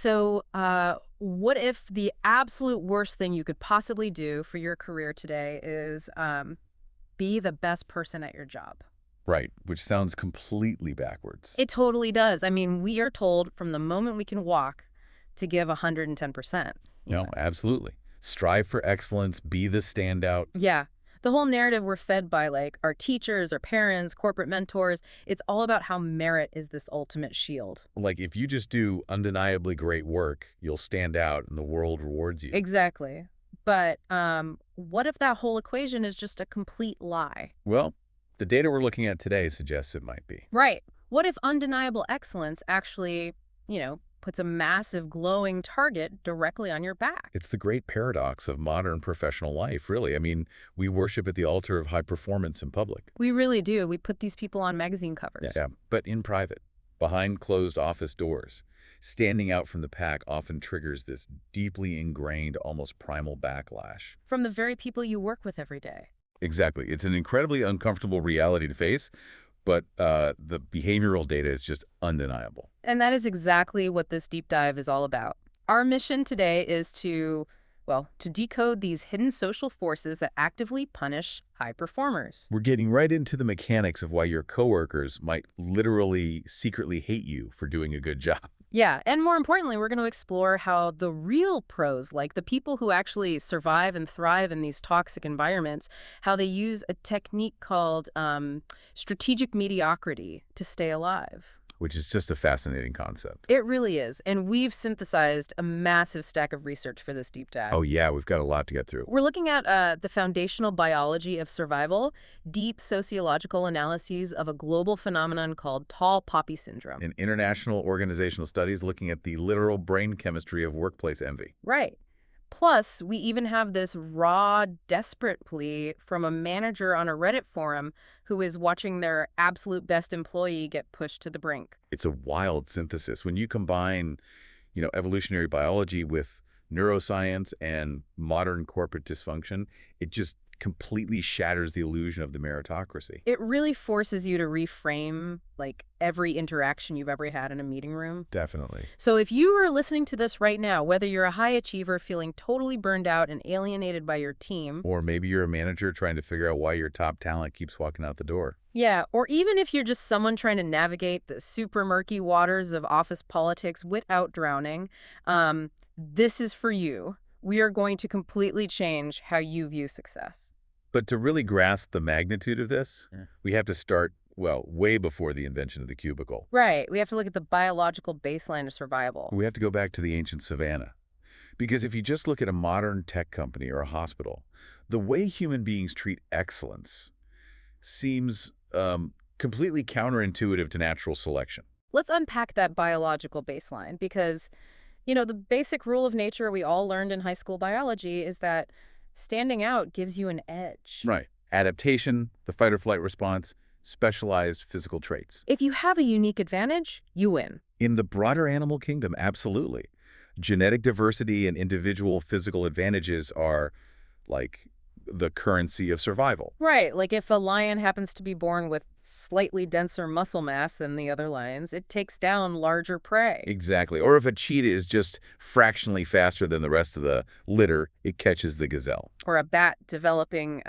So, what if the absolute worst thing you could possibly do for your career today is be the best person at your job? Right, which sounds completely backwards. It totally does. I mean, we are told from the moment we can walk to give 110%. You No, know? absolutely. Strive for excellence, be the standout. Yeah. The whole narrative we're fed by like our teachers, our parents, corporate mentors, it's all about how merit is this ultimate shield. Like if you just do undeniably great work, you'll stand out and the world rewards you. Exactly. But what if that whole equation is just a complete lie? Well, the data we're looking at today suggests it might be. Right. What if undeniable excellence actually, puts a massive glowing target directly on your back? It's the great paradox of modern professional life, really. I mean, we worship at the altar of high performance in public. We really do. We put these people on magazine covers. Yeah, but in private, behind closed office doors, standing out from the pack often triggers this deeply ingrained, almost primal backlash. From the very people you work with every day. Exactly. It's an incredibly uncomfortable reality to face, but the behavioral data is just undeniable. And that is exactly what this deep dive is all about. Our mission today is to decode these hidden social forces that actively punish high performers. We're getting right into the mechanics of why your coworkers might literally secretly hate you for doing a good job. Yeah, and more importantly, we're going to explore how the real pros, like the people who actually survive and thrive in these toxic environments, how they use a technique called strategic mediocrity to stay alive. Which is just a fascinating concept. It really is, and we've synthesized a massive stack of research for this deep dive. Oh yeah, we've got a lot to get through. We're looking at the foundational biology of survival, deep sociological analyses of a global phenomenon called tall poppy syndrome. In international organizational studies looking at the literal brain chemistry of workplace envy. Right. Plus, we even have this raw, desperate plea from a manager on a Reddit forum who is watching their absolute best employee get pushed to the brink. It's a wild synthesis. When you combine, evolutionary biology with neuroscience and modern corporate dysfunction, it just completely shatters the illusion of the meritocracy. It really forces you to reframe, like, every interaction you've ever had in a meeting room. Definitely. So if you are listening to this right now, whether you're a high achiever feeling totally burned out and alienated by your team, Or maybe you're a manager trying to figure out why your top talent keeps walking out the door. yeah, or even if you're just someone trying to navigate the super murky waters of office politics without drowning, this is for you. We are going to completely change how you view success. But to really grasp the magnitude of this, Yeah. we have to start, well, way before the invention of the cubicle. Right. We have to look at the biological baseline of survival. We have to go back to the ancient savannah. Because if you just look at a modern tech company or a hospital, the way human beings treat excellence seems completely counterintuitive to natural selection. Let's unpack that biological baseline because, the basic rule of nature we all learned in high school biology is that standing out gives you an edge. Right. Adaptation, the fight or flight response, specialized physical traits. If you have a unique advantage, you win. In the broader animal kingdom, absolutely. Genetic diversity and individual physical advantages are like the currency of survival. Right, like if a lion happens to be born with slightly denser muscle mass than the other lions, it takes down larger prey. Exactly. Or if a cheetah is just fractionally faster than the rest of the litter, it catches the gazelle. Or a bat developing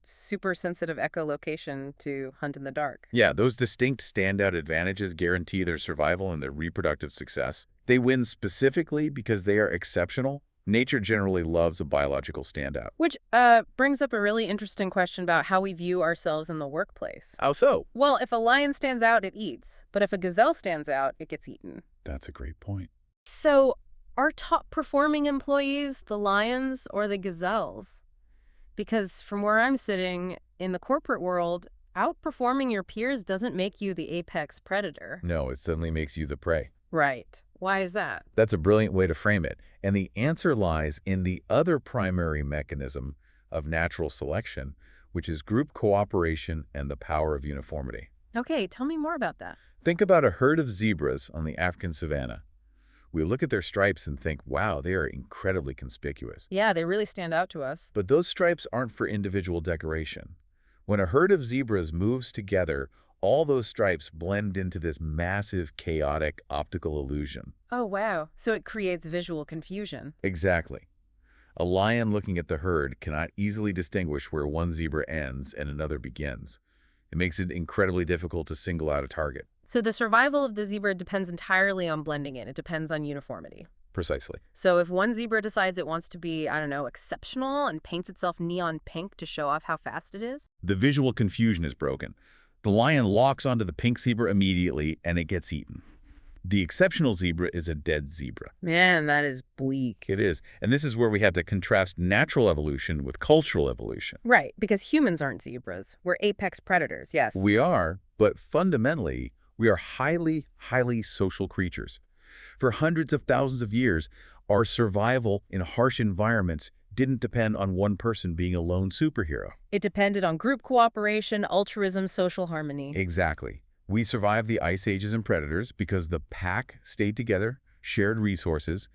super sensitive echolocation to hunt in the dark. Yeah, those distinct standout advantages guarantee their survival and their reproductive success. They win specifically because they are exceptional. Nature generally loves a biological standout. Which brings up a really interesting question about how we view ourselves in the workplace. How so? Well, if a lion stands out, it eats. But if a gazelle stands out, it gets eaten. That's a great point. So are top performing employees the lions or the gazelles? Because from where I'm sitting in the corporate world, outperforming your peers doesn't make you the apex predator. No, it suddenly makes you the prey. Right. Why is that? That's a brilliant way to frame it. And the answer lies in the other primary mechanism of natural selection, which is group cooperation and the power of uniformity. Okay, tell me more about that. Think about a herd of zebras on the African savanna. We look at their stripes and think, wow, they are incredibly conspicuous. Yeah, they really stand out to us. But those stripes aren't for individual decoration. When a herd of zebras moves together, All those stripes blend into this massive, chaotic optical illusion. Oh, wow. So it creates visual confusion. Exactly. A lion looking at the herd cannot easily distinguish where one zebra ends and another begins. It makes it incredibly difficult to single out a target. So the survival of the zebra depends entirely on blending in. It depends on uniformity. Precisely. So if one zebra decides it wants to be, I don't know, exceptional and paints itself neon pink to show off how fast it is, The visual confusion is broken. The lion locks onto the pink zebra immediately, and it gets eaten. The exceptional zebra is a dead zebra. man, that is bleak. It is. And this is where we have to contrast natural evolution with cultural evolution. Right, because humans aren't zebras. We're apex predators, yes. We are, but fundamentally, we are highly, highly social creatures. For hundreds of thousands of years, our survival in harsh environments didn't depend on one person being a lone superhero. It depended on group cooperation, altruism, social harmony. Exactly. We survived the ice ages and predators because the pack stayed together, shared resources,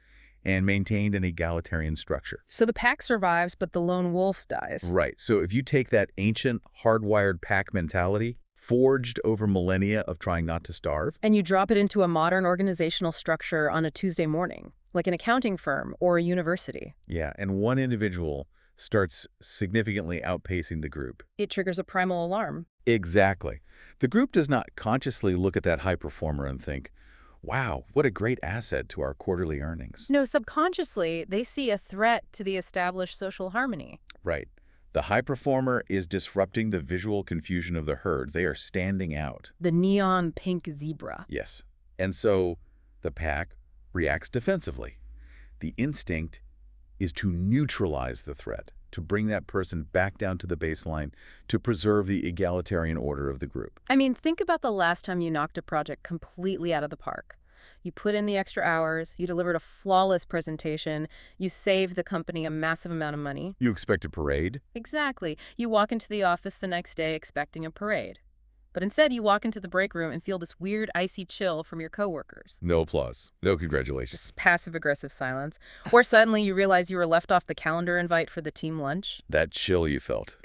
and maintained an egalitarian structure. So the pack survives, but the lone wolf dies. Right. So if you take that ancient, hardwired pack mentality, forged over millennia of trying not to starve, And you drop it into a modern organizational structure on a Tuesday morning, like an accounting firm or a university. yeah, and one individual starts significantly outpacing the group. It triggers a primal alarm. Exactly. The group does not consciously look at that high performer and think, wow, what a great asset to our quarterly earnings. No, subconsciously, they see a threat to the established social harmony. Right. The high performer is disrupting the visual confusion of the herd. They are standing out. The neon pink zebra. Yes. And so the pack reacts defensively. The instinct is to neutralize the threat, to bring that person back down to the baseline, to preserve the egalitarian order of the group. I mean, think about the last time you knocked a project completely out of the park. You put in the extra hours, you delivered a flawless presentation, you saved the company a massive amount of money. You expect a parade? Exactly. You walk into the office the next day expecting a parade. But instead, you walk into the break room and feel this weird, icy chill from your coworkers. No applause. No congratulations. Just passive-aggressive silence. Or suddenly you realize you were left off the calendar invite for the team lunch. That chill you felt.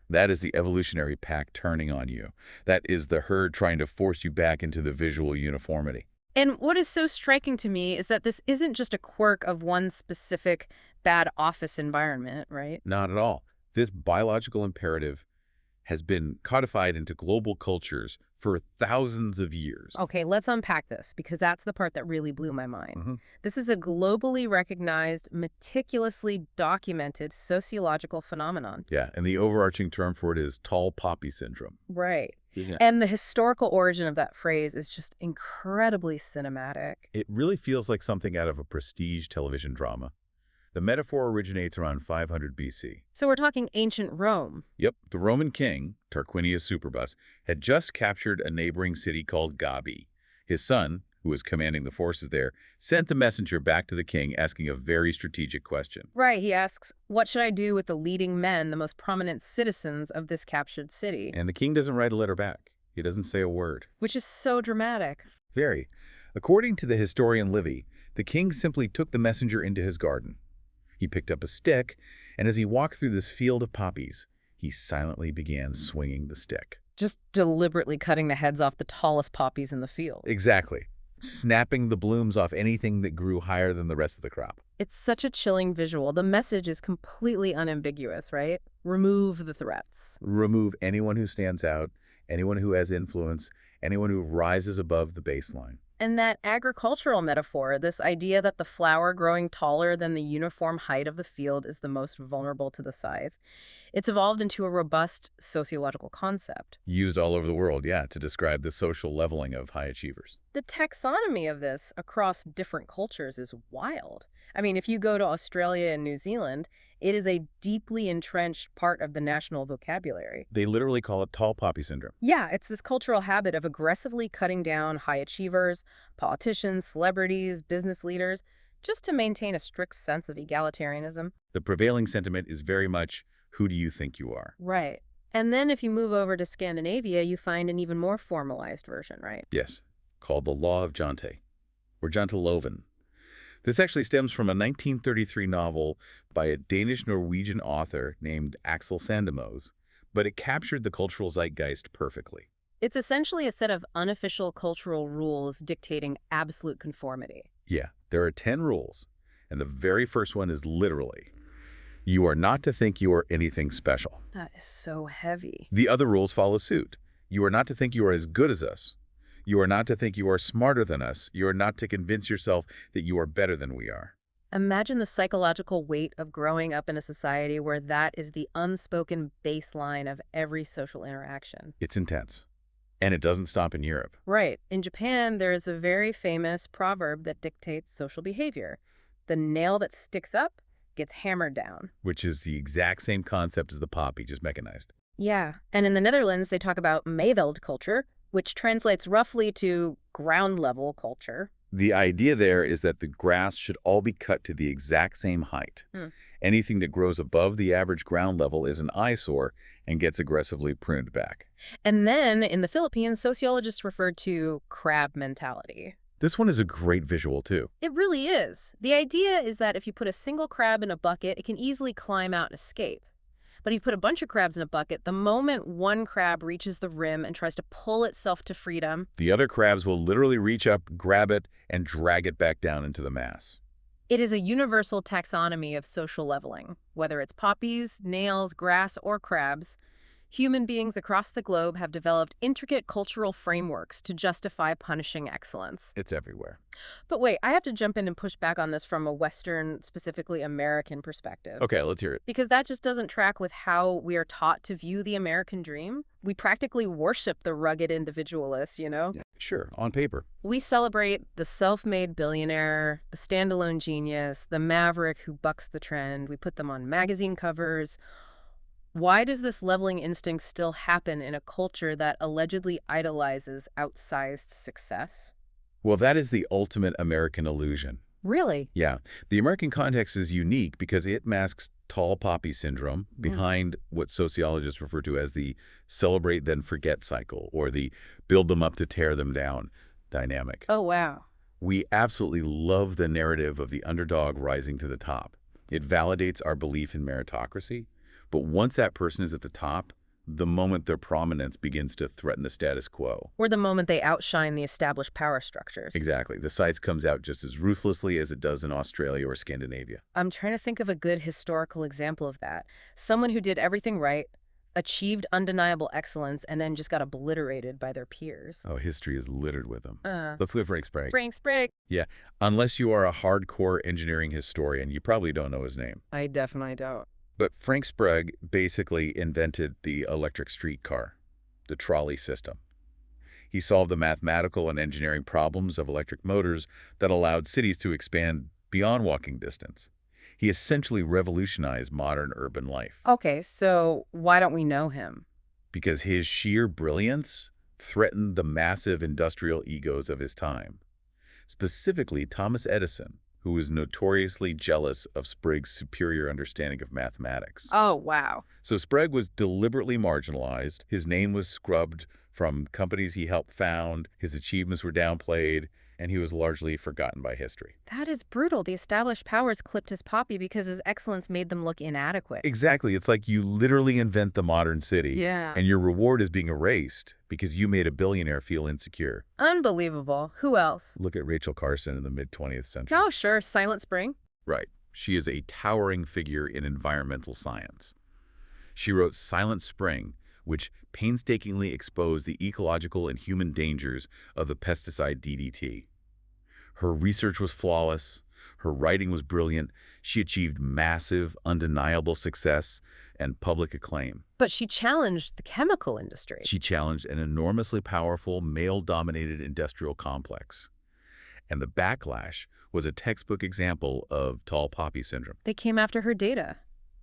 That is the evolutionary pack turning on you. That is the herd trying to force you back into the visual uniformity. And what is so striking to me is that this isn't just a quirk of one specific bad office environment, right? Not at all. This biological imperative has been codified into global cultures for thousands of years. Okay, let's unpack this, because that's the part that really blew my mind. Mhm. This is a globally recognized, meticulously documented sociological phenomenon. Yeah, and the overarching term for it is tall poppy syndrome. Right. Yeah. And the historical origin of that phrase is just incredibly cinematic. It really feels like something out of a prestige television drama. The metaphor originates around 500 BC. So we're talking ancient Rome. Yep, the Roman king, Tarquinius Superbus, had just captured a neighboring city called Gabii. His son, who was commanding the forces there, sent a messenger back to the king asking a very strategic question. Right, he asks, what should I do with the leading men, the most prominent citizens of this captured city? And the king doesn't write a letter back. He doesn't say a word. Which is so dramatic. Very. According to the historian Livy, the king simply took the messenger into his garden. He picked up a stick, and as he walked through this field of poppies, he silently began swinging the stick. Just deliberately cutting the heads off the tallest poppies in the field. Exactly. Snapping the blooms off anything that grew higher than the rest of the crop. It's such a chilling visual. The message is completely unambiguous, right? Remove the threats. Remove anyone who stands out, anyone who has influence, anyone who rises above the baseline. And that agricultural metaphor, this idea that the flower growing taller than the uniform height of the field is the most vulnerable to the scythe, it's evolved into a robust sociological concept. Used all over the world, yeah, to describe the social leveling of high achievers. The taxonomy of this across different cultures is wild. I mean, if you go to Australia and New Zealand, it is a deeply entrenched part of the national vocabulary. They literally call it tall poppy syndrome. Yeah, it's this cultural habit of aggressively cutting down high achievers, politicians, celebrities, business leaders, just to maintain a strict sense of egalitarianism. The prevailing sentiment is very much, who do you think you are? Right. And then if you move over to Scandinavia, you find an even more formalized version, right? Yes, called the Law of Jante, or Jante Law. This actually stems from a 1933 novel by a Danish-Norwegian author named Axel Sandemos, but it captured the cultural zeitgeist perfectly. It's essentially a set of unofficial cultural rules dictating absolute conformity. Yeah, there are 10 rules, and the very first one is literally, you are not to think you are anything special. That is so heavy. The other rules follow suit. You are not to think you are as good as us. You are not to think you are smarter than us. You are not to convince yourself that you are better than we are. Imagine the psychological weight of growing up in a society where that is the unspoken baseline of every social interaction. It's intense. And it doesn't stop in Europe, Right. In Japan, there is a very famous proverb that dictates social behavior. The nail that sticks up gets hammered down. which is the exact same concept as the poppy, just mechanized. Yeah. And in the Netherlands, they talk about Mayveld culture, which translates roughly to ground level culture. The idea there is that the grass should all be cut to the exact same height. Hmm. Anything that grows above the average ground level is an eyesore and gets aggressively pruned back. And then in the Philippines, sociologists refer to crab mentality. This one is a great visual, too. It really is. The idea is that if you put a single crab in a bucket, it can easily climb out and escape. But if you put a bunch of crabs in a bucket, the moment one crab reaches the rim and tries to pull itself to freedom, The other crabs will literally reach up, grab it, and drag it back down into the mass. it is a universal taxonomy of social leveling. Whether it's poppies, nails, grass, or crabs, human beings across the globe have developed intricate cultural frameworks to justify punishing excellence. It's everywhere. But wait, I have to jump in and push back on this from a Western, specifically American perspective. Okay, let's hear it. Because that just doesn't track with how we are taught to view the American dream. We practically worship the rugged individualist, you know? Sure, on paper. We celebrate the self-made billionaire, the standalone genius, the maverick who bucks the trend. We put them on magazine covers. Why does this leveling instinct still happen in a culture that allegedly idolizes outsized success? Well, that is the ultimate American illusion. Really? Yeah, the American context is unique because it masks tall poppy syndrome behind what sociologists refer to as the celebrate then forget cycle, or the build them up to tear them down dynamic. Oh, wow. We absolutely love the narrative of the underdog rising to the top. It validates our belief in meritocracy, but once that person is at the top, the moment their prominence begins to threaten the status quo. Or the moment they outshine the established power structures. Exactly. The sides comes out just as ruthlessly as it does in Australia or Scandinavia. I'm trying to think of a good historical example of that. Someone who did everything right, achieved undeniable excellence, and then just got obliterated by their peers. Oh, history is littered with them. Let's look at Frank Sprague. Frank Sprague. Yeah, unless you are a hardcore engineering historian, you probably don't know his name. I definitely don't. But Frank Sprague basically invented the electric streetcar, the trolley system. He solved the mathematical and engineering problems of electric motors that allowed cities to expand beyond walking distance. He essentially revolutionized modern urban life Okay, so why don't we know him? because his sheer brilliance threatened the massive industrial egos of his time, specifically Thomas Edison, who was notoriously jealous of Sprague's superior understanding of mathematics. Oh, wow. So Sprague was deliberately marginalized. His name was scrubbed from companies he helped found. His achievements were downplayed, and he was largely forgotten by history. That is brutal. The established powers clipped his poppy because his excellence made them look inadequate. Exactly. It's like you literally invent the modern city, Yeah. and your reward is being erased because you made a billionaire feel insecure. Unbelievable. Who else? Look at Rachel Carson in the mid-20th century. Oh, sure. Silent Spring. Right. She is a towering figure in environmental science. She wrote Silent Spring, which painstakingly exposed the ecological and human dangers of the pesticide DDT. Her research was flawless. Her writing was brilliant. She achieved massive, undeniable success and public acclaim. But she challenged the chemical industry. She challenged an enormously powerful, male-dominated industrial complex. And the backlash was a textbook example of tall poppy syndrome. They came after her data.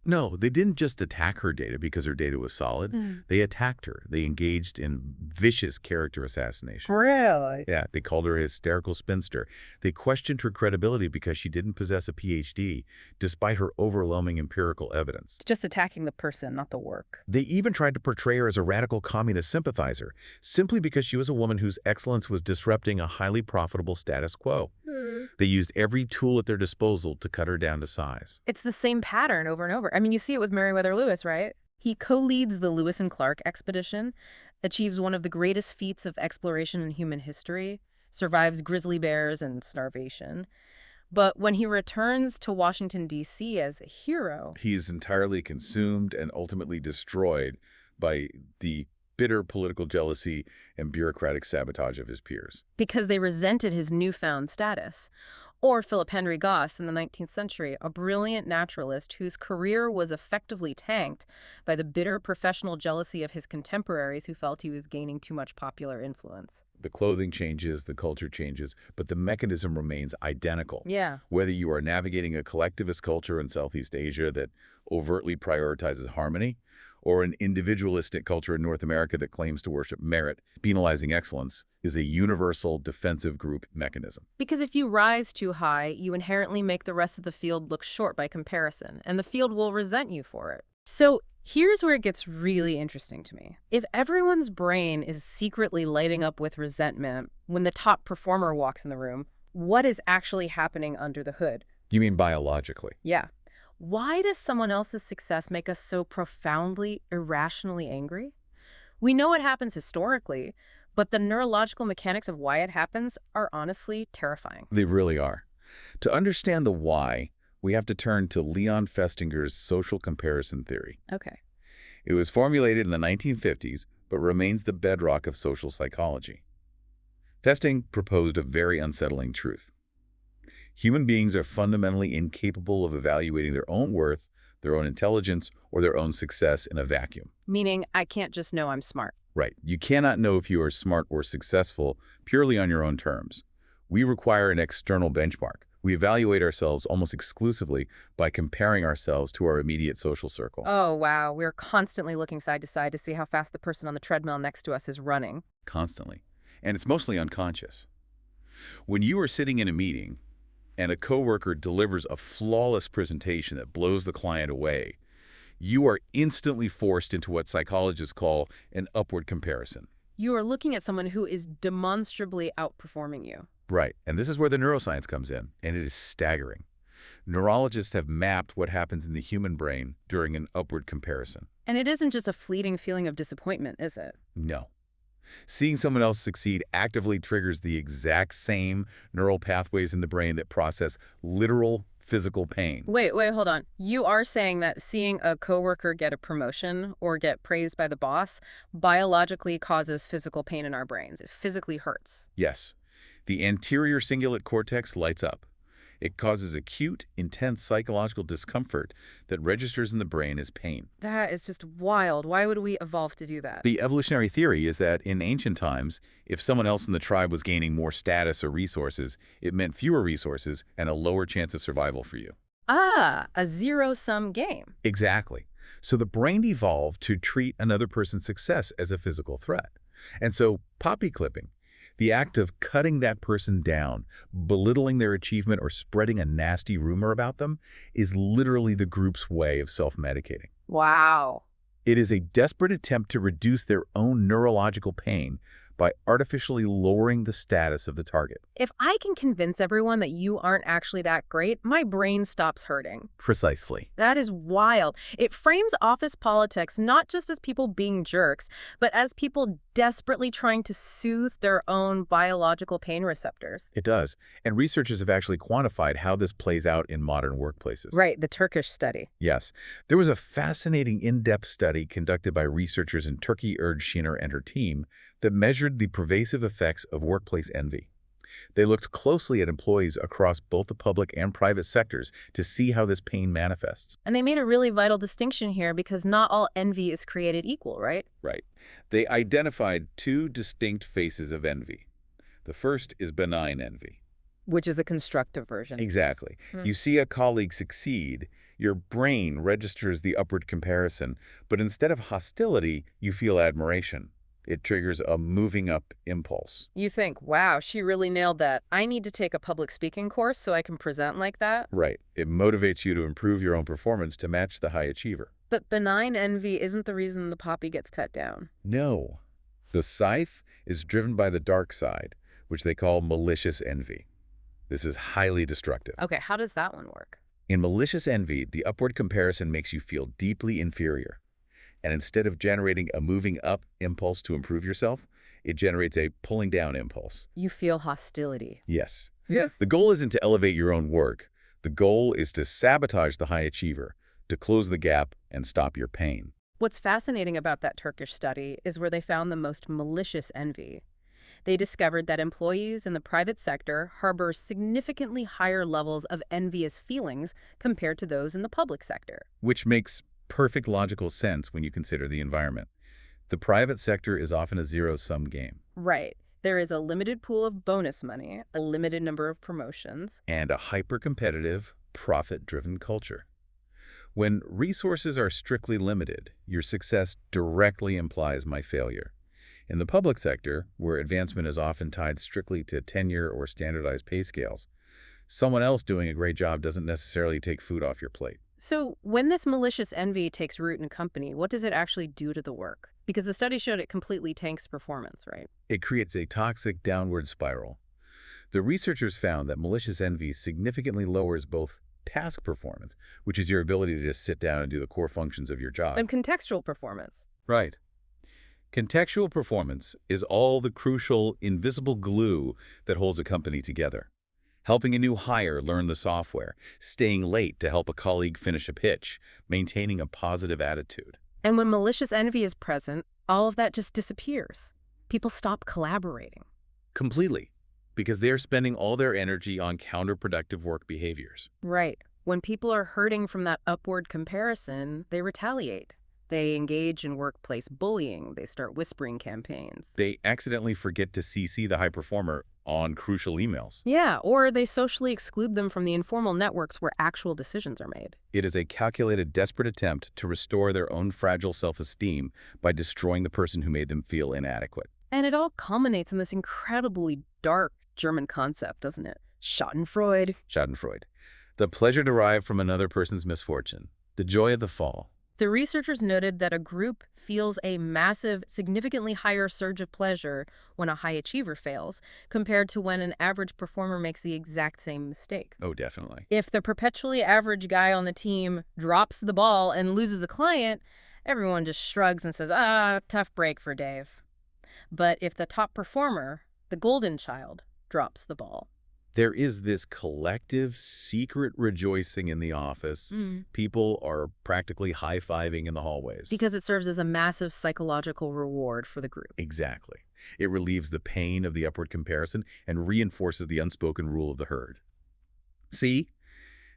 No, they didn't just attack her data because her data was solid. They attacked her. They engaged in vicious character assassination. Really? Yeah, they called her a hysterical spinster. They questioned her credibility because she didn't possess a PhD, despite her overwhelming empirical evidence. Just attacking the person, not the work. They even tried to portray her as a radical communist sympathizer, simply because she was a woman whose excellence was disrupting a highly profitable status quo. They used every tool at their disposal to cut her down to size. It's the same pattern over and over. I mean, you see it with Meriwether Lewis, right? He co-leads the Lewis and Clark expedition, achieves one of the greatest feats of exploration in human history, survives grizzly bears and starvation. But when he returns to Washington, D.C. as a hero, He is entirely consumed and ultimately destroyed by the bitter political jealousy and bureaucratic sabotage of his peers. because they resented his newfound status. Or Philip Henry Goss in the 19th century, a brilliant naturalist whose career was effectively tanked by the bitter professional jealousy of his contemporaries who felt he was gaining too much popular influence. The clothing changes, the culture changes, but the mechanism remains identical. Yeah. Whether you are navigating a collectivist culture in Southeast Asia that overtly prioritizes harmony, or an individualistic culture in North America that claims to worship merit, penalizing excellence is a universal defensive group mechanism. Because if you rise too high, you inherently make the rest of the field look short by comparison, and the field will resent you for it. So here's where it gets really interesting to me. If everyone's brain is secretly lighting up with resentment when the top performer walks in the room, what is actually happening under the hood? You mean biologically? Yeah. Why does someone else's success make us so profoundly, irrationally angry? We know it happens historically, but the neurological mechanics of why it happens are honestly terrifying. They really are. To understand the why, we have to turn to Leon Festinger's social comparison theory. Okay. It was formulated in the 1950s, but remains the bedrock of social psychology. Festing proposed a very unsettling truth. Human beings are fundamentally incapable of evaluating their own worth, their own intelligence, or their own success in a vacuum. Meaning, I can't just know I'm smart. Right. You cannot know if you are smart or successful purely on your own terms. We require an external benchmark. We evaluate ourselves almost exclusively by comparing ourselves to our immediate social circle. Oh, wow. We're constantly looking side to side to see how fast the person on the treadmill next to us is running. Constantly. And it's mostly unconscious. When you are sitting in a meeting and a coworker delivers a flawless presentation that blows the client away, you are instantly forced into what psychologists call an upward comparison. You are looking at someone who is demonstrably outperforming you. Right, and this is where the neuroscience comes in, and it is staggering. Neurologists have mapped what happens in the human brain during an upward comparison. And it isn't just a fleeting feeling of disappointment, is it? No. Seeing someone else succeed actively triggers the exact same neural pathways in the brain that process literal physical pain. Wait, hold on. You are saying that seeing a coworker get a promotion or get praised by the boss biologically causes physical pain in our brains. It physically hurts. Yes. The anterior cingulate cortex lights up. It causes acute, intense psychological discomfort that registers in the brain as pain. That is just wild. Why would we evolve to do that? The evolutionary theory is that in ancient times, if someone else in the tribe was gaining more status or resources, it meant fewer resources and a lower chance of survival for you. Ah, a zero-sum game. Exactly. So the brain evolved to treat another person's success as a physical threat. And so poppy clipping, the act of cutting that person down, belittling their achievement, or spreading a nasty rumor about them, is literally the group's way of self-medicating. Wow. It is a desperate attempt to reduce their own neurological pain by artificially lowering the status of the target. If I can convince everyone that you aren't actually that great, my brain stops hurting. Precisely. That is wild. It frames office politics not just as people being jerks, but as people desperately trying to soothe their own biological pain receptors. It does. And researchers have actually quantified how this plays out in modern workplaces. Right, the Turkish study. Yes. There was a fascinating in-depth study conducted by researchers in Turkey, Erdschiner and her team that measured the pervasive effects of workplace envy. They looked closely at employees across both the public and private sectors to see how this pain manifests. And they made a really vital distinction here because not all envy is created equal, right? Right. They identified two distinct faces of envy. The first is benign envy. Which is the constructive version. Exactly. You see a colleague succeed, your brain registers the upward comparison, but instead of hostility, you feel admiration. It triggers a moving up impulse. You think, wow, she really nailed that. I need to take a public speaking course so I can present like that. Right. It motivates you to improve your own performance to match the high achiever. But benign envy isn't the reason the poppy gets cut down. No. The scythe is driven by the dark side, which they call malicious envy. This is highly destructive. Okay, how does that one work? In malicious envy, the upward comparison makes you feel deeply inferior. And instead of generating a moving up impulse to improve yourself, it generates a pulling down impulse. You feel hostility. Yes. Yeah. The goal isn't to elevate your own work. The goal is to sabotage the high achiever, to close the gap and stop your pain. What's fascinating about that Turkish study is where they found the most malicious envy. They discovered that employees in the private sector harbor significantly higher levels of envious feelings compared to those in the public sector. Which makes perfect logical sense when you consider the environment. The private sector is often a zero-sum game. Right. There is a limited pool of bonus money, a limited number of promotions. And a hyper-competitive, profit-driven culture. When resources are strictly limited, your success directly implies my failure. In the public sector, where advancement is often tied strictly to tenure or standardized pay scales, someone else doing a great job doesn't necessarily take food off your plate. So when this malicious envy takes root in a company, what does it actually do to the work? Because the study showed it completely tanks performance, right? It creates a toxic downward spiral. The researchers found that malicious envy significantly lowers both task performance, which is your ability to just sit down and do the core functions of your job. And contextual performance. Right. Contextual performance is all the crucial, invisible glue that holds a company together. Helping a new hire learn the software, staying late to help a colleague finish a pitch, maintaining a positive attitude. And when malicious envy is present, all of that just disappears. People stop collaborating. Completely. Because they're spending all their energy on counterproductive work behaviors. Right. When people are hurting from that upward comparison, they retaliate. They engage in workplace bullying. They start whispering campaigns. They accidentally forget to CC the high performer on crucial emails. Yeah, or they socially exclude them from the informal networks where actual decisions are made. It is a calculated, desperate attempt to restore their own fragile self-esteem by destroying the person who made them feel inadequate. And it all culminates in this incredibly dark German concept, doesn't it? Schadenfreude. Schadenfreude. The pleasure derived from another person's misfortune. The joy of the fall. The researchers noted that a group feels a massive, significantly higher surge of pleasure when a high achiever fails, compared to when an average performer makes the exact same mistake. Oh, definitely. If the perpetually average guy on the team drops the ball and loses a client, everyone just shrugs and says, tough break for Dave. But if the top performer, the golden child, drops the ball, there is this collective, secret rejoicing in the office. People are practically high-fiving in the hallways. Because it serves as a massive psychological reward for the group. Exactly. It relieves the pain of the upward comparison and reinforces the unspoken rule of the herd. See?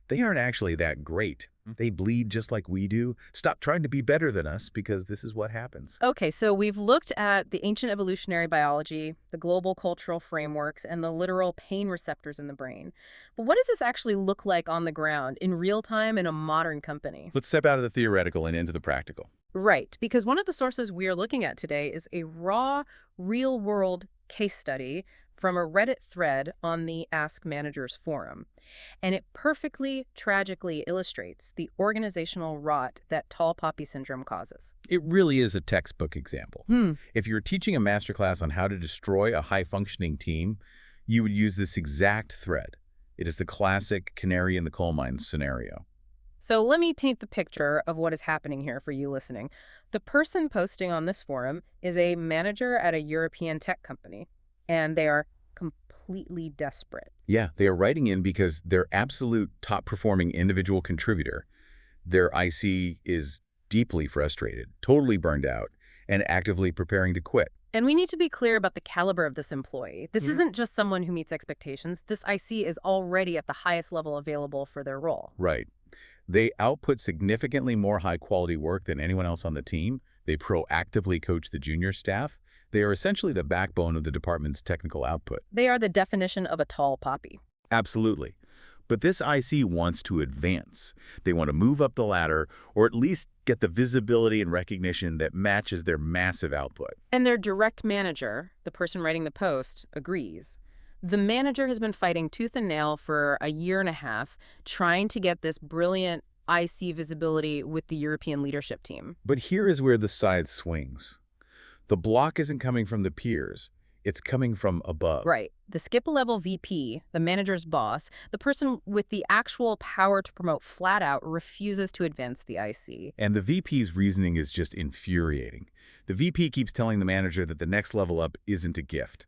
They aren't actually that great. They bleed just like we do. Stop trying to be better than us because this is what happens. Okay, so we've looked at the ancient evolutionary biology, the global cultural frameworks, and the literal pain receptors in the brain. But what does this actually look like on the ground, in real time, in a modern company? Let's step out of the theoretical and into the practical. Right, because one of the sources we are looking at today is a raw, real-world case study from a Reddit thread on the Ask Managers forum. And it perfectly, tragically illustrates the organizational rot that tall poppy syndrome causes. It really is a textbook example. If you're teaching a masterclass on how to destroy a high-functioning team, you would use this exact thread. It is the classic canary in the coal mine scenario. So let me paint the picture of what is happening here for you listening. The person posting on this forum is a manager at a European tech company, and they are completely desperate. Yeah, they are writing in because their absolute top-performing individual contributor, their IC, is deeply frustrated, totally burned out, and actively preparing to quit. And we need to be clear about the caliber of this employee. This isn't just someone who meets expectations. This IC is already at the highest level available for their role. Right. They output significantly more high-quality work than anyone else on the team. They proactively coach the junior staff. They are essentially the backbone of the department's technical output. They are the definition of a tall poppy. Absolutely. But this IC wants to advance. They want to move up the ladder, or at least get the visibility and recognition that matches their massive output. And their direct manager, the person writing the post, agrees. The manager has been fighting tooth and nail for a year and a half, trying to get this brilliant IC visibility with the European leadership team. But here is where the side swings. The block isn't coming from the peers. It's coming from above. Right. The skip-a-level VP, the manager's boss, the person with the actual power to promote flat out refuses to advance the IC. And the VP's reasoning is just infuriating. The VP keeps telling the manager that the next level up isn't a gift.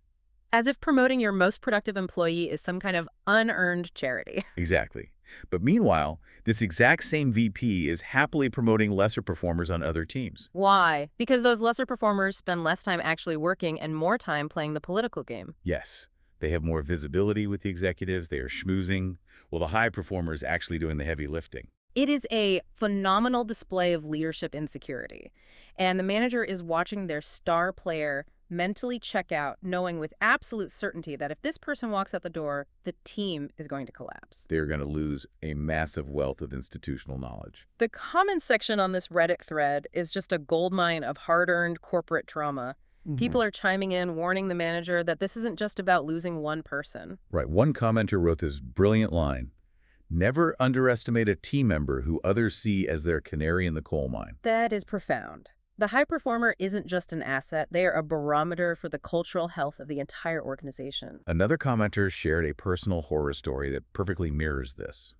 As if promoting your most productive employee is some kind of unearned charity. Exactly. But meanwhile, this exact same VP is happily promoting lesser performers on other teams. Why? Because those lesser performers spend less time actually working and more time playing the political game. Yes, they have more visibility with the executives, they are schmoozing, while the high performers actually doing the heavy lifting. It is a phenomenal display of leadership insecurity. And the manager is watching their star player mentally check out, knowing with absolute certainty that if this person walks out the door, the team is going to collapse. They're going to lose a massive wealth of institutional knowledge. The comment section on this Reddit thread is just a goldmine of hard-earned corporate trauma. People are chiming in, warning the manager that this isn't just about losing one person. Right, one commenter wrote this brilliant line: "Never underestimate a team member who others see as their canary in the coal mine." That is profound. The high performer isn't just an asset, they are a barometer for the cultural health of the entire organization. Another commenter shared a personal horror story that perfectly mirrors this.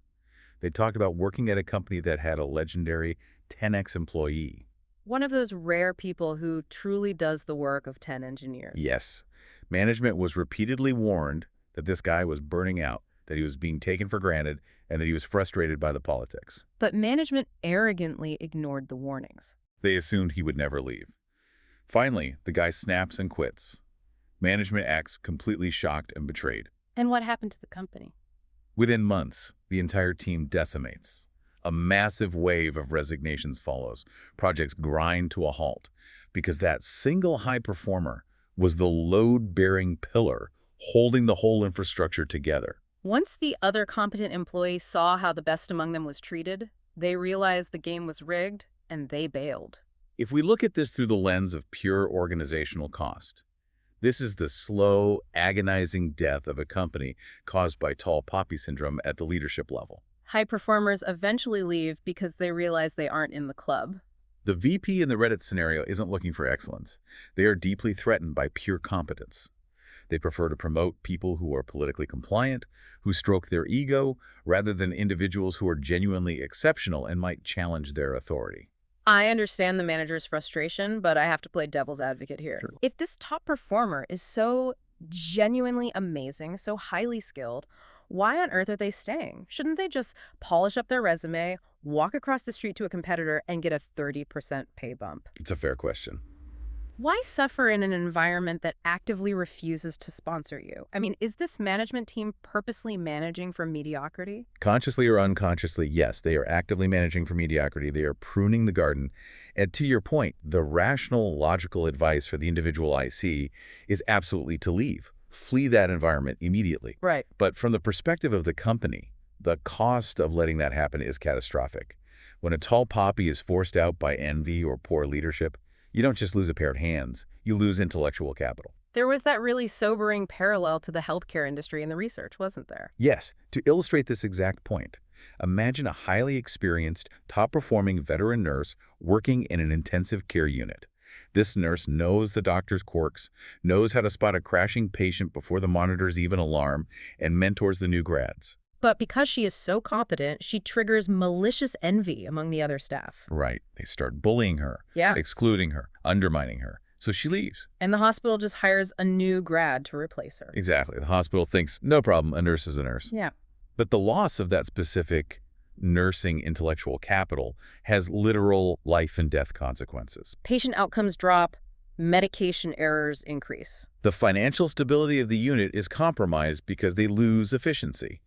They talked about working at a company that had a legendary 10x employee. One of those rare people who truly does the work of 10 engineers. Yes, management was repeatedly warned that this guy was burning out, that he was being taken for granted, and that he was frustrated by the politics. But management arrogantly ignored the warnings. They assumed he would never leave. Finally, the guy snaps and quits. Management acts completely shocked and betrayed. And what happened to the company? Within months, the entire team decimates. A massive wave of resignations follows. Projects grind to a halt because that single high performer was the load-bearing pillar holding the whole infrastructure together. Once the other competent employees saw how the best among them was treated, they realized the game was rigged and they bailed. If we look at this through the lens of pure organizational cost, this is the slow, agonizing death of a company caused by tall poppy syndrome at the leadership level. High performers eventually leave because they realize they aren't in the club. The VP in the Reddit scenario isn't looking for excellence. They are deeply threatened by pure competence. They prefer to promote people who are politically compliant, who stroke their ego, rather than individuals who are genuinely exceptional and might challenge their authority. I understand the manager's frustration, but I have to play devil's advocate here. Sure. If this top performer is so genuinely amazing, so highly skilled, why on earth are they staying? Shouldn't they just polish up their resume, walk across the street to a competitor, and get a 30% pay bump? It's a fair question. Why suffer in an environment that actively refuses to sponsor you? I mean, is this management team purposely managing for mediocrity? Consciously or unconsciously, yes, they are actively managing for mediocrity. They are pruning the garden. And to your point, the rational, logical advice for the individual IC is absolutely to leave. Flee that environment immediately. Right. But from the perspective of the company, the cost of letting that happen is catastrophic. When a tall poppy is forced out by envy or poor leadership, you don't just lose a pair of hands, you lose intellectual capital. There was that really sobering parallel to the healthcare industry in the research, wasn't there? Yes, to illustrate this exact point, imagine a highly experienced, top-performing veteran nurse working in an intensive care unit. This nurse knows the doctor's quirks, knows how to spot a crashing patient before the monitors even alarm, and mentors the new grads. But because she is so competent, she triggers malicious envy among the other staff. Right. They start bullying her, Yeah. excluding her, undermining her. So she leaves. And the hospital just hires a new grad to replace her. Exactly. The hospital thinks, no problem, a nurse is a nurse. Yeah. But the loss of that specific nursing intellectual capital has literal life and death consequences. Patient outcomes drop, medication errors increase. The financial stability of the unit is compromised because they lose efficiency.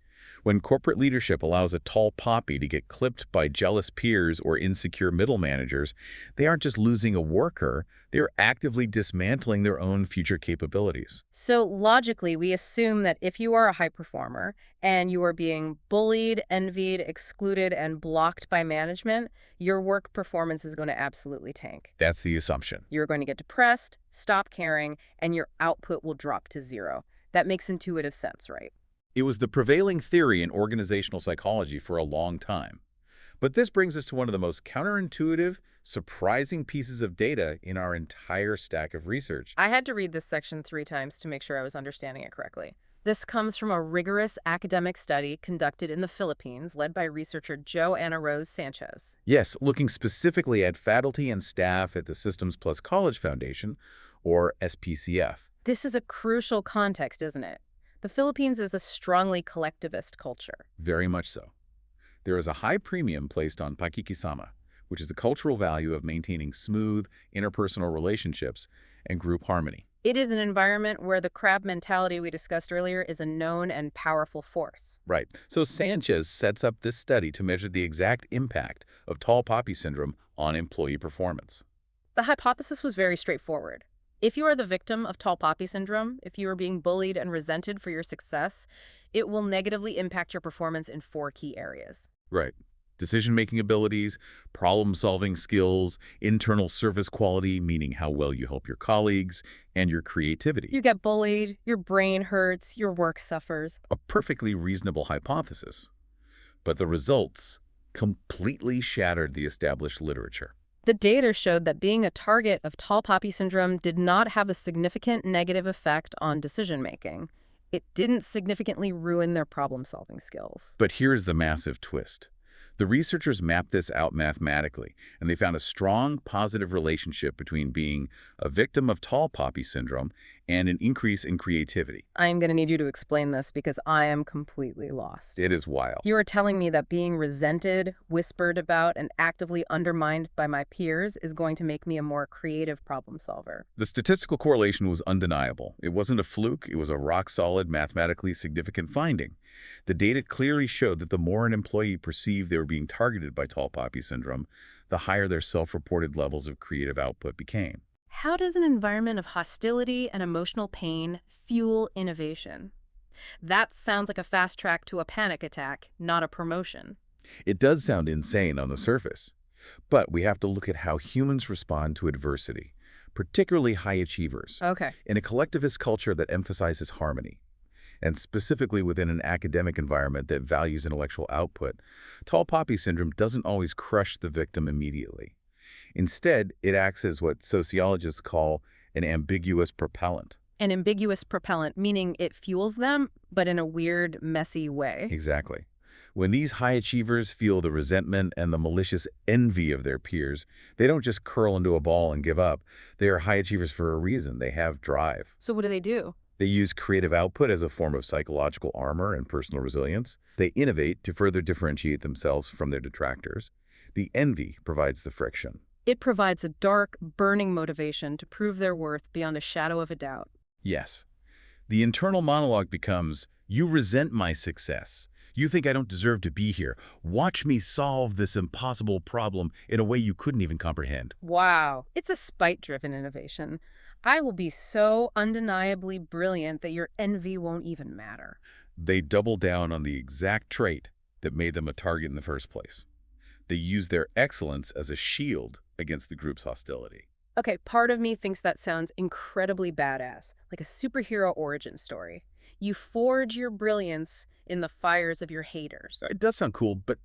When corporate leadership allows a tall poppy to get clipped by jealous peers or insecure middle managers, they aren't just losing a worker, they're actively dismantling their own future capabilities. So logically, we assume that if you are a high performer and you are being bullied, envied, excluded, and blocked by management, your work performance is going to absolutely tank. That's the assumption. You're going to get depressed, stop caring, and your output will drop to zero. That makes intuitive sense, right? It was the prevailing theory in organizational psychology for a long time. But this brings us to one of the most counterintuitive, surprising pieces of data in our entire stack of research. I had to read this section 3 times to make sure I was understanding it correctly. This comes from a rigorous academic study conducted in the Philippines, led by researcher Joanna Rose Sanchez. Yes, looking specifically at faculty and staff at the Systems Plus College Foundation, or SPCF. This is a crucial context, isn't it? The Philippines is a strongly collectivist culture. Very much so. There is a high premium placed on pakikisama, which is the cultural value of maintaining smooth, interpersonal relationships and group harmony. It is an environment where the crab mentality we discussed earlier is a known and powerful force. Right. So Sanchez sets up this study to measure the exact impact of tall poppy syndrome on employee performance. The hypothesis was very straightforward. If you are the victim of tall poppy syndrome, if you are being bullied and resented for your success, it will negatively impact your performance in 4 key areas. Right. Decision-making abilities, problem-solving skills, internal service quality, meaning how well you help your colleagues, and your creativity. You get bullied, your brain hurts, your work suffers. A perfectly reasonable hypothesis. But the results completely shattered the established literature. The data showed that being a target of tall poppy syndrome did not have a significant negative effect on decision-making. It didn't significantly ruin their problem-solving skills. But here's the massive twist. The researchers mapped this out mathematically, and they found a strong positive relationship between being a victim of tall poppy syndrome and an increase in creativity. I'm going to need you to explain this because I am completely lost. It is wild. You are telling me that being resented, whispered about, and actively undermined by my peers is going to make me a more creative problem solver. The statistical correlation was undeniable. It wasn't a fluke. It was a rock-solid, mathematically significant finding. The data clearly showed that the more an employee perceived they were being targeted by tall poppy syndrome, the higher their self-reported levels of creative output became. How does an environment of hostility and emotional pain fuel innovation? That sounds like a fast track to a panic attack, not a promotion. It does sound insane on the surface, but we have to look at how humans respond to adversity, particularly high achievers, Okay. in a collectivist culture that emphasizes harmony. And specifically within an academic environment that values intellectual output, tall poppy syndrome doesn't always crush the victim immediately. Instead, it acts as what sociologists call an ambiguous propellant. An ambiguous propellant, meaning it fuels them, but in a weird, messy way. Exactly. When these high achievers feel the resentment and the malicious envy of their peers, they don't just curl into a ball and give up. They are high achievers for a reason. They have drive. So what do? They use creative output as a form of psychological armor and personal resilience. They innovate to further differentiate themselves from their detractors. The envy provides the friction. It provides a dark, burning motivation to prove their worth beyond a shadow of a doubt. Yes. The internal monologue becomes, "You resent my success. You think I don't deserve to be here. Watch me solve this impossible problem in a way you couldn't even comprehend." Wow. It's a spite-driven innovation. I will be so undeniably brilliant that your envy won't even matter. They double down on the exact trait that made them a target in the first place. They use their excellence as a shield against the group's hostility. Okay, part of me thinks that sounds incredibly badass, like a superhero origin story. You forge your brilliance in the fires of your haters. It does sound cool, but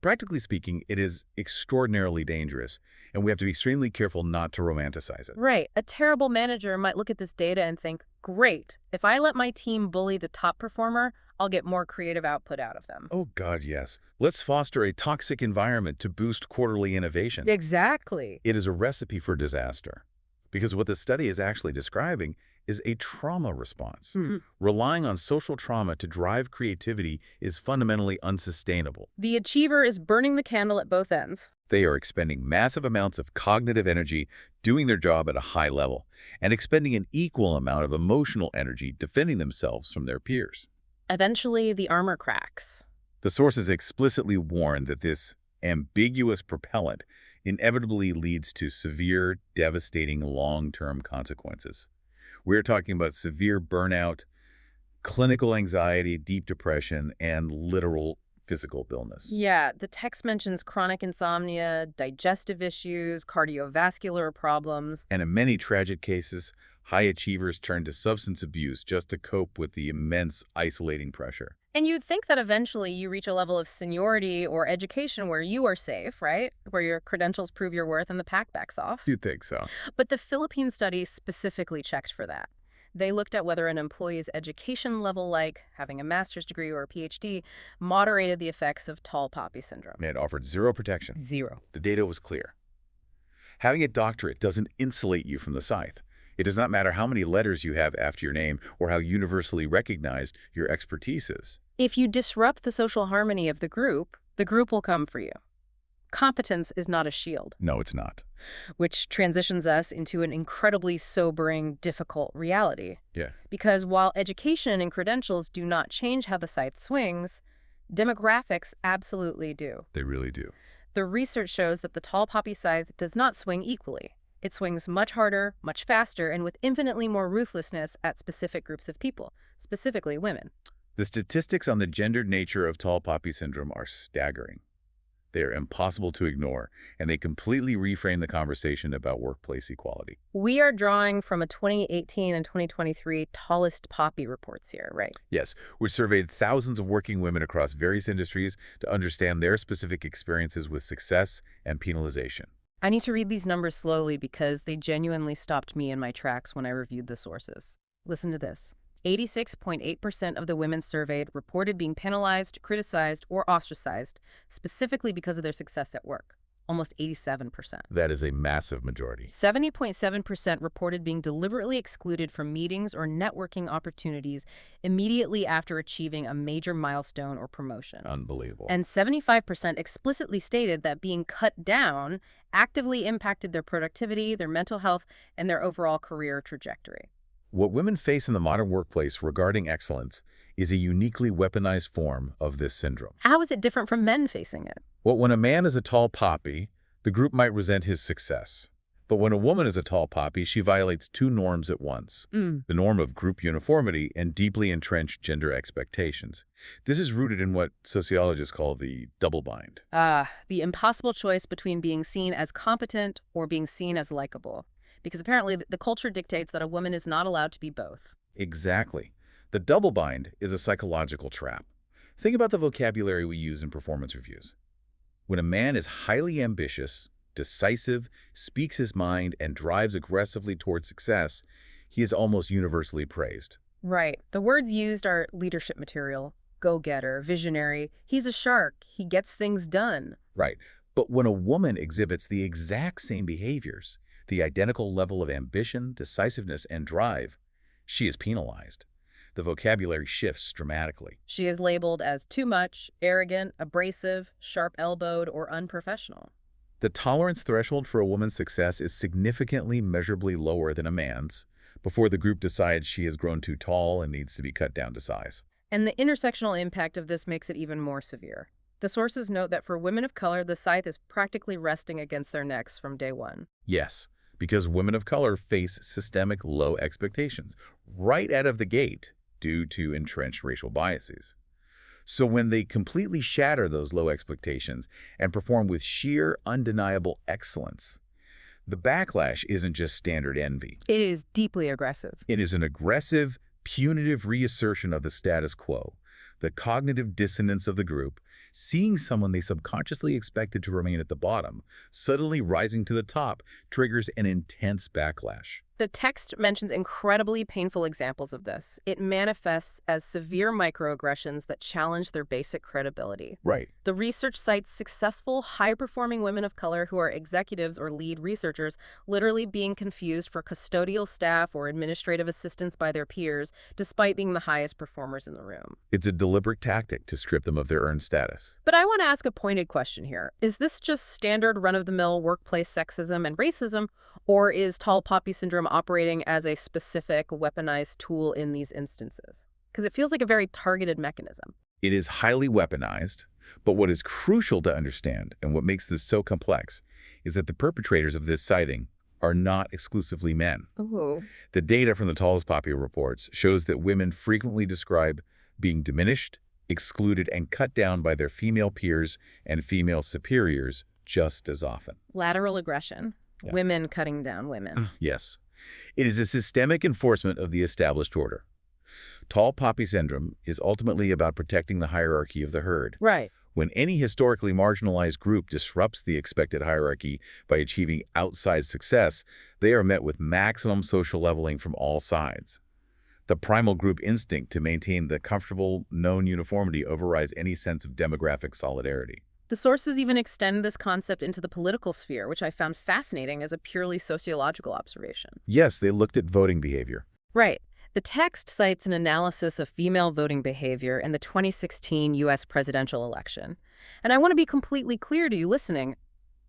practically speaking, it is extraordinarily dangerous, and we have to be extremely careful not to romanticize it. Right. A terrible manager might look at this data and think, great, if I let my team bully the top performer, I'll get more creative output out of them. Oh, God, yes. Let's foster a toxic environment to boost quarterly innovation. Exactly. It is a recipe for disaster. Because what the study is actually describing is a trauma response. Relying on social trauma to drive creativity is fundamentally unsustainable. The achiever is burning the candle at both ends. They are expending massive amounts of cognitive energy doing their job at a high level, and expending an equal amount of emotional energy defending themselves from their peers. Eventually, the armor cracks. The sources explicitly warn that this ambiguous propellant inevitably leads to severe, devastating long-term consequences. We're talking about severe burnout, clinical anxiety, deep depression, and literal physical illness. Yeah, the text mentions chronic insomnia, digestive issues, cardiovascular problems. And in many tragic cases, high achievers turn to substance abuse just to cope with the immense isolating pressure. And you'd think that eventually you reach a level of seniority or education where you are safe, right? Where your credentials prove your worth and the pack backs off. You'd think so. But the Philippine study specifically checked for that. They looked at whether an employee's education level, like having a master's degree or a PhD, moderated the effects of tall poppy syndrome. It offered zero protection. Zero. The data was clear. Having a doctorate doesn't insulate you from the scythe. It does not matter how many letters you have after your name or how universally recognized your expertise is. If you disrupt the social harmony of the group will come for you. Competence is not a shield. No, it's not. Which transitions us into an incredibly sobering, difficult reality. Yeah. Because while education and credentials do not change how the scythe swings, demographics absolutely do. They really do. The research shows that the tall poppy scythe does not swing equally. It swings much harder, much faster, and with infinitely more ruthlessness at specific groups of people, specifically women. The statistics on the gendered nature of tall poppy syndrome are staggering. They are impossible to ignore, and they completely reframe the conversation about workplace equality. We are drawing from a 2018 and 2023 tallest poppy reports here, right? Yes, we surveyed thousands of working women across various industries to understand their specific experiences with success and penalization. I need to read these numbers slowly because they genuinely stopped me in my tracks when I reviewed the sources. Listen to this. 86.8% of the women surveyed reported being penalized, criticized, or ostracized, specifically because of their success at work. Almost 87%. That is a massive majority. 70.7% reported being deliberately excluded from meetings or networking opportunities immediately after achieving a major milestone or promotion. Unbelievable. And 75% explicitly stated that being cut down actively impacted their productivity, their mental health, and their overall career trajectory. What women face in the modern workplace regarding excellence is a uniquely weaponized form of this syndrome. How is it different from men facing it? Well, when a man is a tall poppy, the group might resent his success. But when a woman is a tall poppy, she violates two norms at once. The norm of group uniformity and deeply entrenched gender expectations. This is rooted in what sociologists call the double bind. The impossible choice between being seen as competent or being seen as likable. Because apparently the culture dictates that a woman is not allowed to be both. Exactly. The double bind is a psychological trap. Think about the vocabulary we use in performance reviews. When a man is highly ambitious, decisive, speaks his mind, and drives aggressively toward success, he is almost universally praised. Right. The words used are leadership material, go-getter, visionary. He's a shark. He gets things done. Right. But when a woman exhibits the exact same behaviors, the identical level of ambition, decisiveness, and drive, she is penalized. The vocabulary shifts dramatically. She is labeled as too much, arrogant, abrasive, sharp-elbowed, or unprofessional. The tolerance threshold for a woman's success is significantly measurably lower than a man's before the group decides she has grown too tall and needs to be cut down to size. And the intersectional impact of this makes it even more severe. The sources note that for women of color, the scythe is practically resting against their necks from day one. Yes, because women of color face systemic low expectations right out of the gate due to entrenched racial biases. So when they completely shatter those low expectations and perform with sheer, undeniable excellence, the backlash isn't just standard envy. It is deeply aggressive. It is an aggressive, punitive reassertion of the status quo, the cognitive dissonance of the group, seeing someone they subconsciously expected to remain at the bottom, suddenly rising to the top, triggers an intense backlash. The text mentions incredibly painful examples of this. It manifests as severe microaggressions that challenge their basic credibility. Right. The research cites successful, high-performing women of color who are executives or lead researchers literally being confused for custodial staff or administrative assistants by their peers, despite being the highest performers in the room. It's a deliberate tactic to strip them of their earned status. But I want to ask a pointed question here. Is this just standard run-of-the-mill workplace sexism and racism, or is tall poppy syndrome operating as a specific weaponized tool in these instances? Because it feels like a very targeted mechanism. It is highly weaponized, but what is crucial to understand, and what makes this so complex, is that the perpetrators of this sighting are not exclusively men. Ooh. The data from the tallest poppy reports shows that women frequently describe being diminished, excluded, and cut down by their female peers and female superiors just as often. Lateral aggression. Yeah. Women cutting down women. Yes. It is a systemic enforcement of the established order. Tall poppy syndrome is ultimately about protecting the hierarchy of the herd. Right. When any historically marginalized group disrupts the expected hierarchy by achieving outsized success, they are met with maximum social leveling from all sides. The primal group instinct to maintain the comfortable, known uniformity overrides any sense of demographic solidarity. The sources even extend this concept into the political sphere, which I found fascinating as a purely sociological observation. Yes, they looked at voting behavior. Right. The text cites an analysis of female voting behavior in the 2016 U.S. presidential election. And I want to be completely clear to you listening.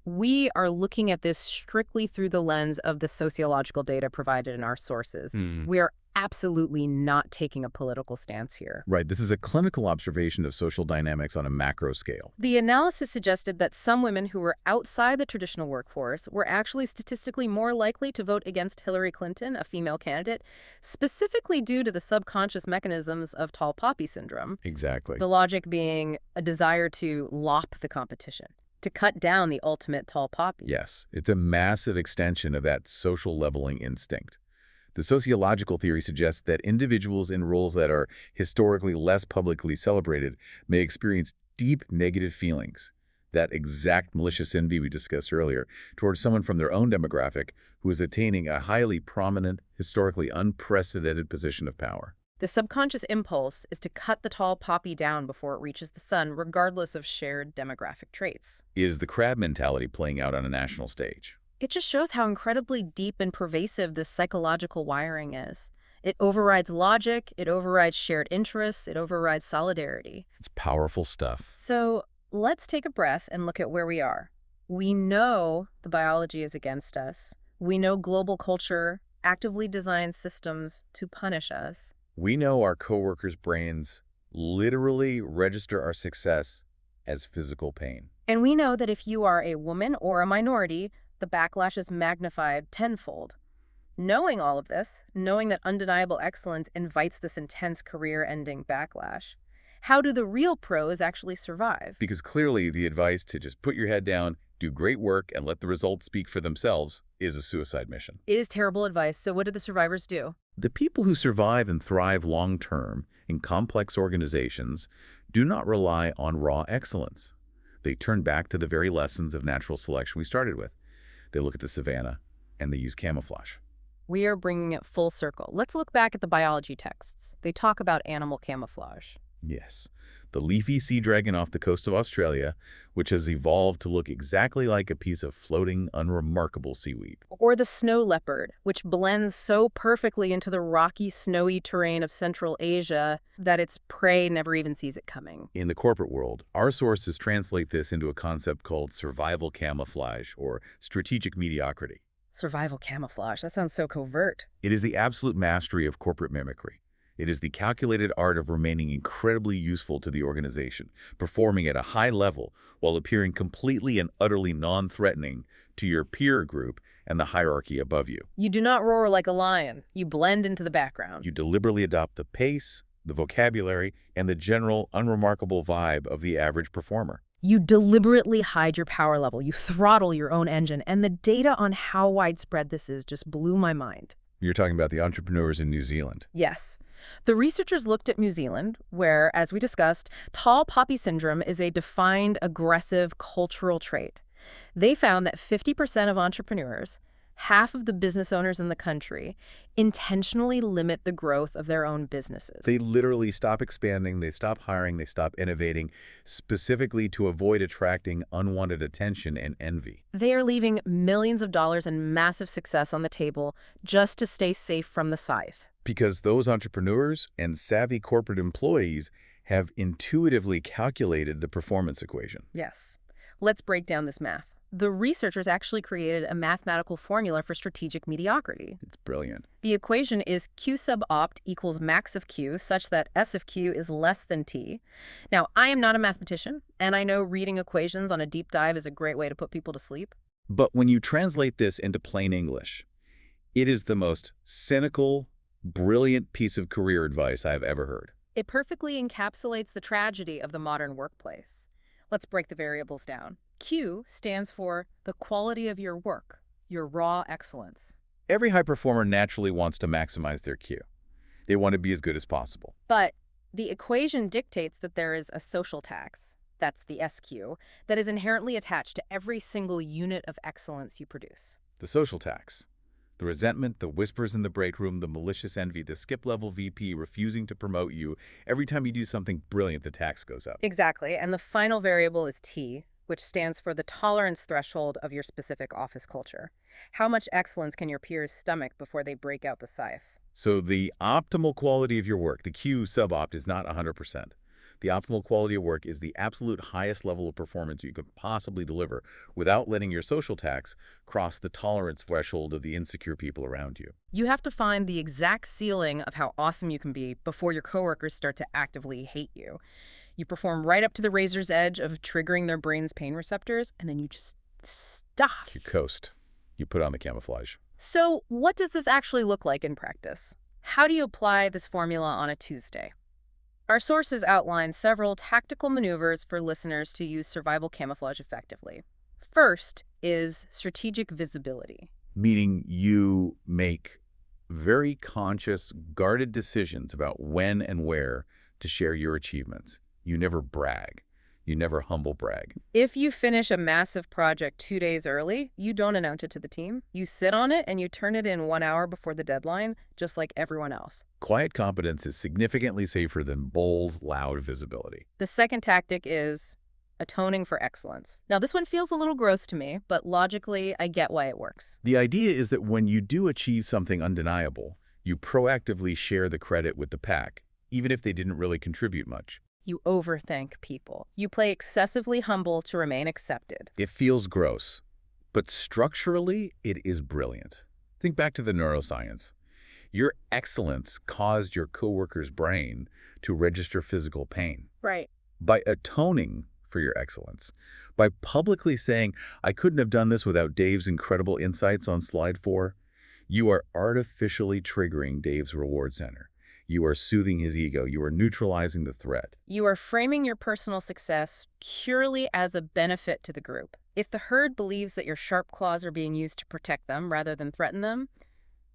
We are looking at this strictly through the lens of the sociological data provided in our sources. We are absolutely not taking a political stance here. Right, this is a clinical observation of social dynamics on a macro scale. The analysis suggested that some women who were outside the traditional workforce were actually statistically more likely to vote against Hillary Clinton, a female candidate, specifically due to the subconscious mechanisms of tall poppy syndrome. Exactly. The logic being a desire to lop the competition, to cut down the ultimate tall poppy. Yes, it's a massive extension of that social leveling instinct. The sociological theory suggests that individuals in roles that are historically less publicly celebrated may experience deep negative feelings, that exact malicious envy we discussed earlier, towards someone from their own demographic who is attaining a highly prominent, historically unprecedented position of power. The subconscious impulse is to cut the tall poppy down before it reaches the sun, regardless of shared demographic traits. It is the crab mentality playing out on a national stage. It just shows how incredibly deep and pervasive this psychological wiring is. It overrides logic, it overrides shared interests, it overrides solidarity. It's powerful stuff. So let's take a breath and look at where we are. We know the biology is against us. We know global culture actively designs systems to punish us. We know our coworkers' brains literally register our success as physical pain. And we know that if you are a woman or a minority, the backlash is magnified tenfold. Knowing all of this, knowing that undeniable excellence invites this intense career-ending backlash, how do the real pros actually survive? Because clearly the advice to just put your head down, do great work, and let the results speak for themselves is a suicide mission. It is terrible advice, so what do the survivors do? The people who survive and thrive long-term in complex organizations do not rely on raw excellence. They turn back to the very lessons of natural selection we started with. They look at the savanna, and they use camouflage. We are bringing it full circle. Let's look back at the biology texts. They talk about animal camouflage. Yes, the leafy sea dragon off the coast of Australia, which has evolved to look exactly like a piece of floating, unremarkable seaweed. Or the snow leopard, which blends so perfectly into the rocky, snowy terrain of Central Asia that its prey never even sees it coming. In the corporate world, our sources translate this into a concept called survival camouflage, or strategic mediocrity. Survival camouflage, that sounds so covert. It is the absolute mastery of corporate mimicry. It is the calculated art of remaining incredibly useful to the organization, performing at a high level while appearing completely and utterly non-threatening to your peer group and the hierarchy above you. You do not roar like a lion. You blend into the background. You deliberately adopt the pace, the vocabulary, and the general unremarkable vibe of the average performer. You deliberately hide your power level. You throttle your own engine. And the data on how widespread this is just blew my mind. You're talking about the entrepreneurs in New Zealand. Yes. The researchers looked at New Zealand, where, as we discussed, tall poppy syndrome is a defined aggressive cultural trait. They found that 50% of entrepreneurs, half of the business owners in the country, intentionally limit the growth of their own businesses. They literally stop expanding, they stop hiring, they stop innovating, specifically to avoid attracting unwanted attention and envy. They are leaving millions of dollars and massive success on the table just to stay safe from the scythe. Because those entrepreneurs and savvy corporate employees have intuitively calculated the performance equation. Yes. Let's break down this math. The researchers actually created a mathematical formula for strategic mediocrity. It's brilliant. The equation is Q sub opt equals max of Q, such that S of Q is less than T. Now, I am not a mathematician, and I know reading equations on a deep dive is a great way to put people to sleep. But when you translate this into plain English, it is the most cynical, brilliant piece of career advice I've ever heard. It perfectly encapsulates the tragedy of the modern workplace. Let's break the variables down. Q stands for the quality of your work, your raw excellence. Every high performer naturally wants to maximize their Q. They want to be as good as possible. But the equation dictates that there is a social tax, that's the SQ, that is inherently attached to every single unit of excellence you produce. The social tax. The resentment, the whispers in the break room, the malicious envy, the skip-level VP refusing to promote you. Every time you do something brilliant, the tax goes up. Exactly, and the final variable is T, which stands for the tolerance threshold of your specific office culture. How much excellence can your peers stomach before they break out the scythe? So the optimal quality of your work, the Q sub-opt, is not 100%. The optimal quality of work is the absolute highest level of performance you could possibly deliver without letting your social tax cross the tolerance threshold of the insecure people around you. You have to find the exact ceiling of how awesome you can be before your coworkers start to actively hate you. You perform right up to the razor's edge of triggering their brain's pain receptors, and then you just stop. You coast. You put on the camouflage. So what does this actually look like in practice? How do you apply this formula on a Tuesday? Our sources outline several tactical maneuvers for listeners to use survival camouflage effectively. First is strategic visibility. Meaning you make very conscious, guarded decisions about when and where to share your achievements. You never brag. You never humble brag. If you finish a massive project 2 days early, you don't announce it to the team. You sit on it and you turn it in 1 hour before the deadline, just like everyone else. Quiet competence is significantly safer than bold, loud visibility. The second tactic is atoning for excellence. Now, this one feels a little gross to me, but logically, I get why it works. The idea is that when you do achieve something undeniable, you proactively share the credit with the pack, even if they didn't really contribute much. You overthink people. You play excessively humble to remain accepted. It feels gross, but structurally, it is brilliant. Think back to the neuroscience. Your excellence caused your coworker's brain to register physical pain. Right. By atoning for your excellence, by publicly saying, I couldn't have done this without Dave's incredible insights on slide 4, you are artificially triggering Dave's reward center. You are soothing his ego. You are neutralizing the threat. You are framing your personal success purely as a benefit to the group. If the herd believes that your sharp claws are being used to protect them rather than threaten them,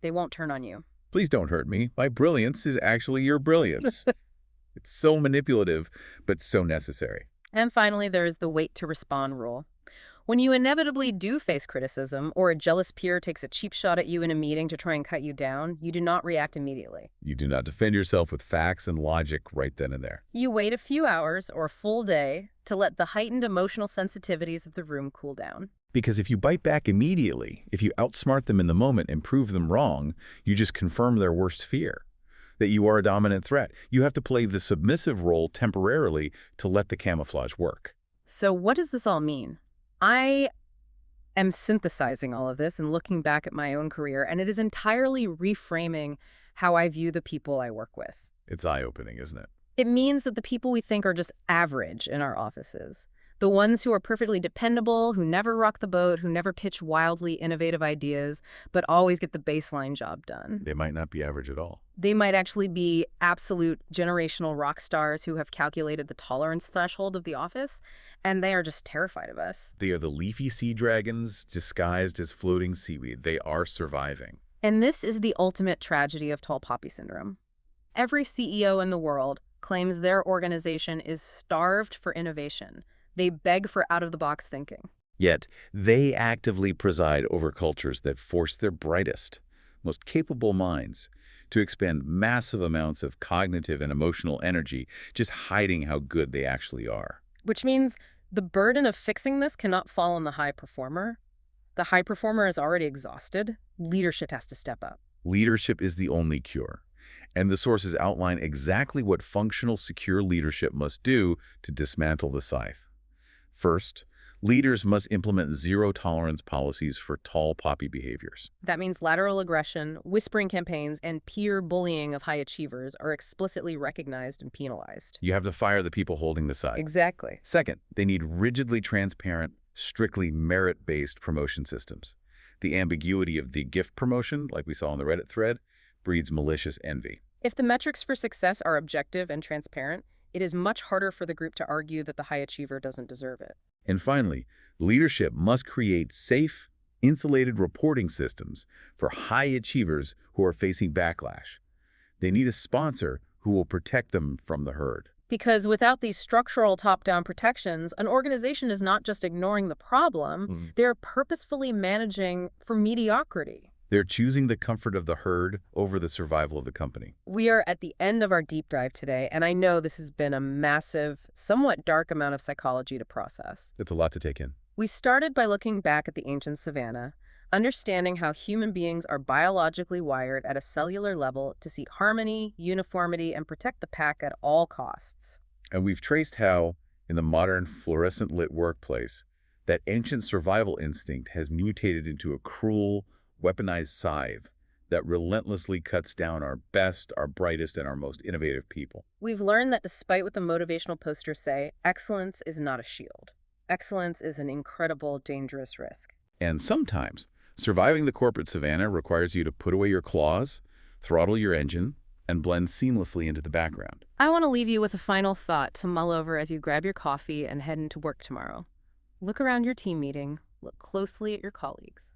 they won't turn on you. Please don't hurt me. My brilliance is actually your brilliance. It's so manipulative, but so necessary. And finally, there is the wait to respond rule. When you inevitably do face criticism, or a jealous peer takes a cheap shot at you in a meeting to try and cut you down, you do not react immediately. You do not defend yourself with facts and logic right then and there. You wait a few hours or a full day to let the heightened emotional sensitivities of the room cool down. Because if you bite back immediately, if you outsmart them in the moment and prove them wrong, you just confirm their worst fear, that you are a dominant threat. You have to play the submissive role temporarily to let the camouflage work. So what does this all mean? I am synthesizing all of this and looking back at my own career, and it is entirely reframing how I view the people I work with. It's eye-opening, isn't it? It means that the people we think are just average in our offices, the ones who are perfectly dependable, who never rock the boat, who never pitch wildly innovative ideas, but always get the baseline job done. They might not be average at all. They might actually be absolute generational rock stars who have calculated the tolerance threshold of the office, and they are just terrified of us. They are the leafy sea dragons disguised as floating seaweed. They are surviving. And this is the ultimate tragedy of tall poppy syndrome. Every CEO in the world claims their organization is starved for innovation. They beg for out-of-the-box thinking. Yet, they actively preside over cultures that force their brightest, most capable minds to expend massive amounts of cognitive and emotional energy just hiding how good they actually are. Which means the burden of fixing this cannot fall on the high performer. The high performer is already exhausted. Leadership has to step up. Leadership is the only cure. And the sources outline exactly what functional, secure leadership must do to dismantle the scythe. First, leaders must implement zero-tolerance policies for tall poppy behaviors. That means lateral aggression, whispering campaigns, and peer bullying of high achievers are explicitly recognized and penalized. You have to fire the people holding the scythe. Exactly. Second, they need rigidly transparent, strictly merit-based promotion systems. The ambiguity of the gift promotion, like we saw in the Reddit thread, breeds malicious envy. If the metrics for success are objective and transparent, it is much harder for the group to argue that the high achiever doesn't deserve it. And finally, leadership must create safe, insulated reporting systems for high achievers who are facing backlash. They need a sponsor who will protect them from the herd. Because without these structural top-down protections, an organization is not just ignoring the problem, they're purposefully managing for mediocrity. They're choosing the comfort of the herd over the survival of the company. We are at the end of our deep dive today, and I know this has been a massive, somewhat dark amount of psychology to process. It's a lot to take in. We started by looking back at the ancient savannah, understanding how human beings are biologically wired at a cellular level to seek harmony, uniformity, and protect the pack at all costs. And we've traced how, in the modern fluorescent-lit workplace, that ancient survival instinct has mutated into a cruel, weaponized scythe that relentlessly cuts down our best, our brightest, and our most innovative people. We've learned that despite what the motivational posters say, excellence is not a shield. Excellence is an incredible, dangerous risk. And sometimes, surviving the corporate savannah requires you to put away your claws, throttle your engine, and blend seamlessly into the background. I want to leave you with a final thought to mull over as you grab your coffee and head into work tomorrow. Look around your team meeting, look closely at your colleagues.